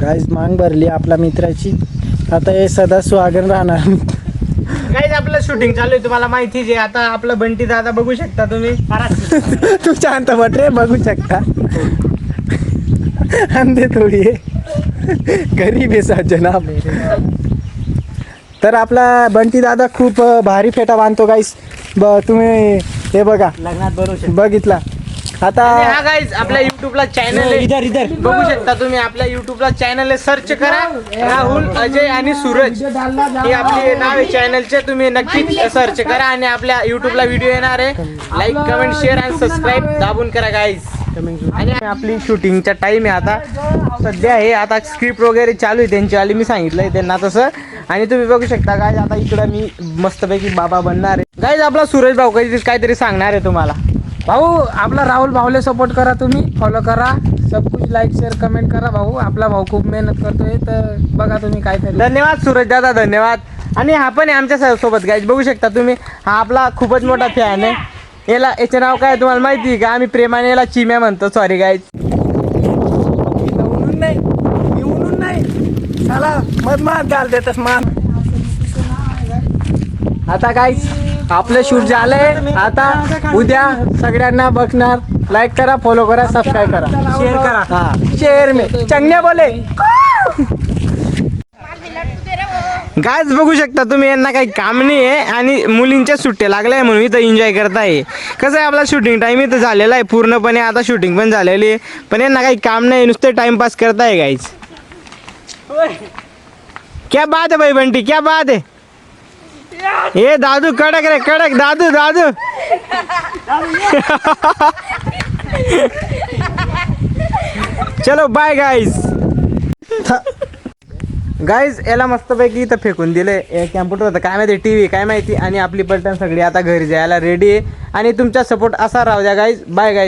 Guys मांग भरली आपल्या मित्राची. आता हे सदा स्वागत राहणार. गाईज आपलं शूटिंग चालू आहे, तुम्हाला माहितीच आहे. आता आपलं बंटी दादा बघू शकता तुम्ही. तू शांत बट रे, बघू शकता. अंधे थोडी आहे, गरीब आहे सज्जनाब. तर आपला बंटी दादा खूप भारी फेटा बांधतो गाईस. तुम्ही हे बघा, लग्नात बरोबर बघितला आता. हा गाईज आपल्या युट्यूबला चॅनल आहे, इधर बघू शकता तुम्ही. आपल्या युट्यूबला चॅनल आहे, सर्च करा राहुल, अजय आणि सूरज हे आपले नाव आहे चॅनलचे. तुम्ही नक्कीच सर्च करा आणि आपल्या युट्यूबला व्हिडिओ येणार आहे. लाईक कमेंट शेअर आणि सबस्क्राईब दाबून करा गाईज. आणि आपली शूटिंगचा टाइम आहे आता सध्या आहे. आता स्क्रिप्ट वगैरे चालू आहे त्यांची आली, मी सांगितलंय त्यांना तसं. आणि तुम्ही बघू शकता गाईज आता इकडं मी मस्तपैकी बाबा बनणार आहे. गाईज आपला सूरज भाऊ काहीतरी सांगणार आहे तुम्हाला. भाऊ आपला राहुल भाऊले सपोर्ट करा, तुम्ही फॉलो करा, सब कुछ लाईक शेअर कमेंट करा. भाऊ आपला भाऊ खूप मेहनत करतोय, तर बघा तुम्ही काहीतरी. धन्यवाद सूरज दादा, धन्यवाद. आणि हा पण आहे आमच्या सोबत गाईज, बघू शकता तुम्ही. हा आपला खूपच मोठा फॅन आहे. याचं नाव काय तुम्हाला माहिती आहे का? आम्ही प्रेमाने याला चिम्या म्हणतो. Sorry guys. उन्हून नाही, मी उन्हून नाही, चला मध मार घाल देतस मान. आता गाईज आपलं शूट झालंय. आता उद्या सगळ्यांना बघणार. लाईक करा, फॉलो करा, सबस्क्राईब करा, शेअर करा. हा शेअर में चंगण्या बोले. गायच बघू शकता तुम्ही, यांना काही काम नाही आहे आणि मुलींच्या सुट्ट्या लागल्या म्हणून इथं एन्जॉय करताय. कसं आहे, आपला शूटिंग टाइम इथं झालेला आहे पूर्णपणे. आता शूटिंग पण झालेली आहे, पण यांना काही काम नाही, नुसते टाइमपास करताय गाईज. क्या बात है भाई बंटी, क्या बात है. ये दादू कडक रे कडक, दादू दादू. चलो बाय गाईज. गाईज याला मस्तपैकी इथं फेकून दिले. कॅम्प्युटर होतं काय माहिती, टीव्ही काय माहिती. आणि आपली पलटण सगळी आता घरी जायला रेडी आहे. आणि तुमचा सपोर्ट असा राहू द्या गाईज. Bye guys.